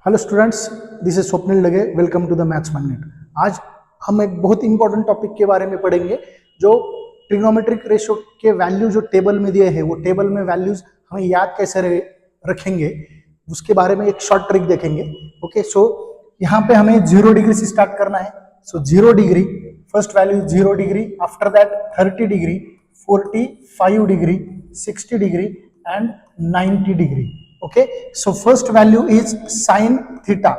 Hello students, this is Swapnil Lage. Welcome to the maths magnet. आज हम एक बहुत इंपॉर्टेंट टॉपिक के बारे में पढ़ेंगे, जो ट्रिग्नोमेट्रिक रेशियो के वैल्यू जो टेबल में दिए हैं, वो टेबल में वैल्यूज हमें याद कैसे रखेंगे, उसके बारे में एक शॉर्ट ट्रिक देखेंगे। ओके, सो यहाँ पे हमें 0 डिग्री से स्टार्ट करना है। सो 0 degree, first value 0 degree, after that 30 degree, 45 degree, 60 degree and 90 degree. Okay, so first value is sin theta,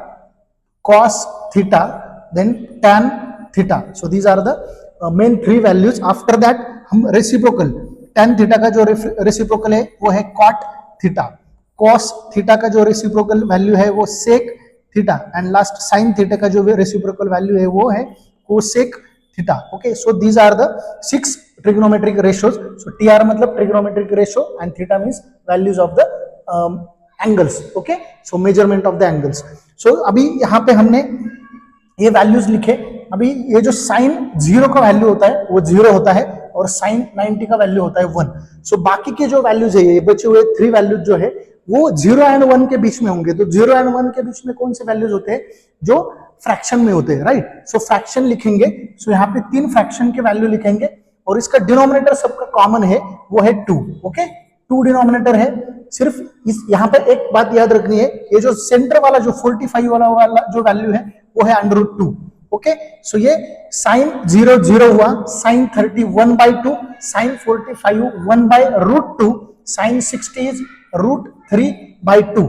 cos theta, then tan theta. So these are the main three values. After that हम reciprocal, tan theta का जो reciprocal है वो है cot theta, cos theta का जो reciprocal value है वो sec theta, and last sin theta का जो reciprocal value है वो है cosec theta. Okay, so these are the 6 trigonometric ratios. So TR मतलब trigonometric ratio and theta means values of the angles. Okay, so measurement of the angles. So अभी यहाँ पे हमने ये वैल्यूज लिखे। अभी ये जो साइन 0 का वैल्यू होता है वो 0 होता है और साइन 90 का वैल्यू होता है 1। सो बाकी के जो वैल्यूज है, ये बचे हुए 3 वैल्यूज जो है वो 0 एंड 1 के बीच में होंगे। तो 0 एंड 1 के बीच में कौन से वैल्यूज होते हैं? जो फ्रैक्शन में होते हैं, राइट। सो फ्रैक्शन लिखेंगे। सो यहाँ पे 3 फ्रैक्शन के वैल्यू लिखेंगे और इसका डिनोमिनेटर सबका कॉमन है, वो है 2। ओके, 2 डिनोमिनेटर है। सिर्फ इस यहाँ पे एक बात याद रखनी है, ये जो सेंटर वाला जो 45 वाला जो वैल्यू है वो है √2। ओके, सो ये साइन 0 0 हुआ, sine 30 1/2, sine 45 1/√2, sine 60 is √3/2।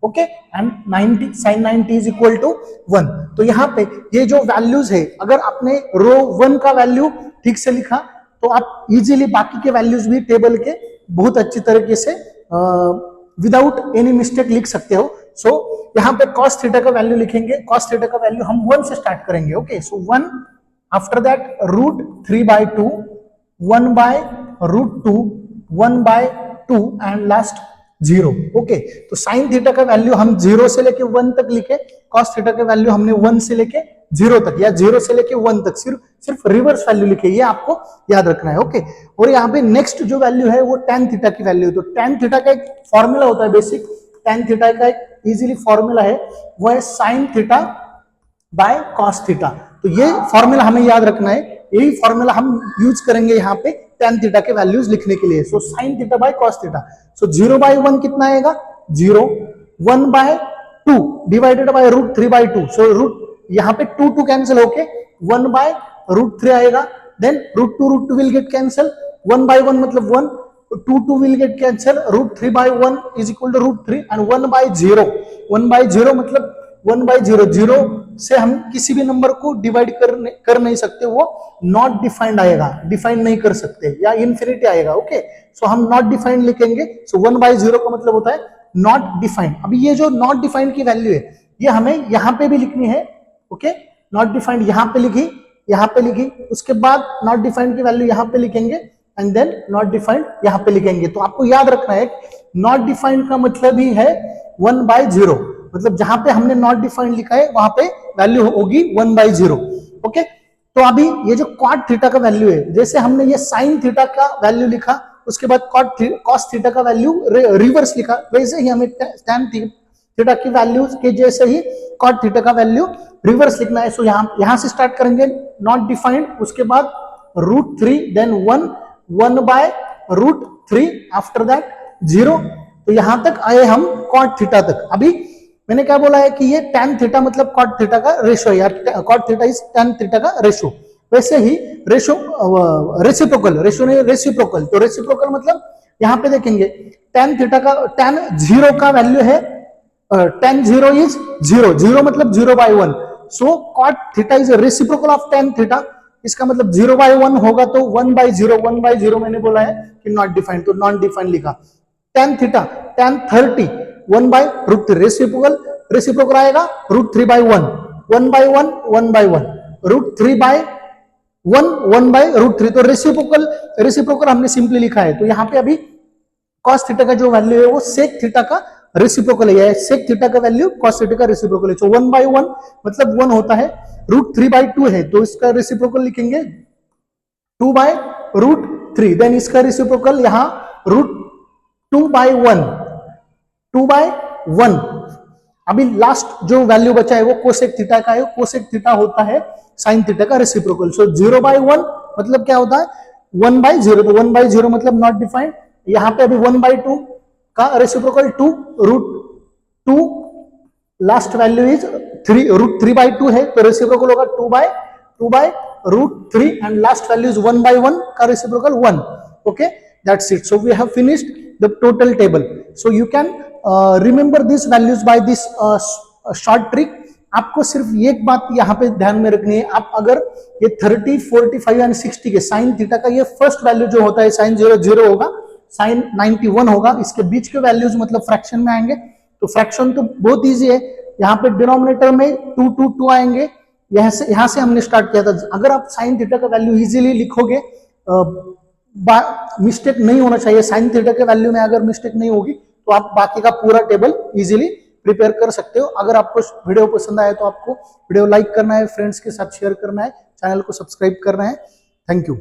Okay, and 90 sine 90 is equal to 1। तो यहाँ पे ये जो वैल्यूज है, अगर आपने रो 1 का वैल्यू ठीक से लिखा तो आप इजीली बाकी के वैल्यूज भी टेबल के बहुत अच्छी तरीके से विदाउट एनी मिस्टेक लिख सकते हो। सो यहाँ पे cos थीटा का वैल्यू लिखेंगे। cos थीटा का वैल्यू हम 1 से स्टार्ट करेंगे। Okay, so 1, after that √3/2, 1/√2, 1/2 and last 0। Okay, तो साइन थीटा का वैल्यू हम 0 से लेके 1 तक लिखे, cos थीटा का वैल्यू हमने 1 से लेके 0 तक या 0 से लेके 1 तक सिर्फ रिवर्स वैल्यू लिखे, ये आपको याद रखना है। ओके, और यहाँ पे नेक्स्ट जो वैल्यू है वो tan थीटा की वैल्यू है। तो tan थीटा का एक फॉर्मूला होता है, बेसिक tan थीटा का एक इजीली फॉर्मूला है, वो है sin theta by cos theta. तो ये फॉर्मूला हमें याद रखना है, यही फॉर्मूला हम यूज करेंगे यहाँ पे tan थीटा के वैल्यूज लिखने के लिए। So sin theta by cos theta. So 0/1 कितना आएगा? 0, 1/2 डिवाइडेड बाय √3/2। सो रूट यहाँ पे 2 कैंसिल होके 1/√3 आएगा। देन √2 विल गेट कैंसिल, 1/1 मतलब 1, 2 will get cancel, √3/1 is equal to √3 and 1/0। 1/0 मतलब 1/0, 0 से हम किसी भी नंबर को डिवाइड कर नहीं सकते, वो नॉट डिफाइंड आएगा, डिफाइन नहीं कर सकते, या इन्फिनिटी आएगा। ओके, सो हम नॉट डिफाइंड लिखेंगे। सो 1/0 का मतलब होता है नॉट डिफाइंड। अभी ये जो नॉट डिफाइंड की वैल्यू है ये हमें यहाँ पे भी लिखनी है। ओके, नॉट डिफाइंड यहाँ पे लिखी, यहाँ पे लिखी, उसके बाद नॉट डिफाइंड की वैल्यू यहाँ पे लिखेंगे एंड देन नॉट डिफाइंड यहाँ पे लिखेंगे। तो आपको याद रखना है नॉट डिफाइंड का मतलब ही है 1/0, मतलब जहां पे हमने नॉट डिफाइंड लिखा है वहां पे वैल्यू होगी 1/0। ओके, तो अभी ये जो cot थीटा का वैल्यू है, जैसे हमने ये sin थीटा का वैल्यू लिखा, उसके बाद cos थीटा का वैल्यू रिवर्स लिखा, वैसे ही हमें tan थीटा की वैल्यू के जैसे ही cot थीटा का वैल्यू रिवर्स लिखना है। सो यहां से स्टार्ट करेंगे नॉट डिफाइंड, उसके बाद √3, देन 1, 1/√3, आफ्टर दैट 0। तो यहां तक आए हम cot थीटा तक। अभी मैंने क्या बोला है कि ये tan थीटा मतलब cot थीटा का रेशो है, यार cot theta is tan theta का रेशो। वैसे ही रेशो रेसिप्रोकल, रेशो नहीं रेसिप्रोकल। तो रेसिप्रोकल मतलब यहाँ पे देखेंगे tan थीटा का, tan 0 का वैल्यू है tan 0 इज 0, 0 मतलब 0/1। सो cot theta is reciprocal of tan theta. इसका मतलब 0/1 होगा तो 1/0, 1/0 मैंने बोला है कि नॉट डिफाइंड, तो नॉट डिफाइंड लिखा। tan थीटा, tan 30 1/√3, रेसिप्रोकल आएगा √3/1, 1/1, 1/1, √3/1, 1/√3। तो रेसिप्रोकल हमने सिंपली लिखा है। तो यहाँ पे अभी cos थीटा का जो वैल्यू है वो sec थीटा का रेसिप्रोकल है, sec थीटा का वैल्यू cos थीटा का रेसिप्रोकल है। सो 1/1 मतलब 1 होता है, √3/2 है तो इसका रेसिप्रोकल लिखेंगे 2/√3। देन इसका रेसिप्रोकल यहाँ √2/1, 2/1 अभी लास्ट जो वैल्यू बचा है वो कोसेक थीटा का है, कोसेक थीटा होता है साइन थीटा का रेसिप्रोकल। सो 0/1 मतलब क्या होता है 1/0, तो 1/0 मतलब नॉट डिफाइंड। यहाँ पे अभी 1/2 का रेसिप्रोकल 2 √2, लास्ट वैल्यू इज 3 √3/2 है, तो रेसिप्रोकल होगा 2/√3 एंड लास्ट वैल्यू इज 1/1 का reciprocal 1। Okay, that's it. So we have finished the total table. So you can remember this values by this short trick. आपको सिर्फ एक बात यहाँ पे ध्यान में रखनी है, आप अगर ये 30, 45 एंड 60 के साइन थीटा का ये फर्स्ट वैल्यू जो होता है साइन 0 0 होगा, साइन 91 होगा, इसके बीच के वैल्यूज मतलब फ्रैक्शन में आएंगे। तो फ्रैक्शन तो बहुत इजी है, यहाँ पे डिनोमिनेटर में 2 2 2 आएंगे, यहाँ से हमने स्टार्ट किया था। अगर आप साइन थीटा का वैल्यू इजीली लिखोगे, मिस्टेक नहीं होना चाहिए, साइन थीटा के वैल्यू में अगर मिस्टेक नहीं होगी तो आप बाकी का पूरा टेबल इजीली प्रिपेयर कर सकते हो। अगर आपको वीडियो पसंद आए तो आपको वीडियो लाइक करना है, फ्रेंड्स के साथ शेयर करना है, चैनल को सब्सक्राइब करना है। Thank you.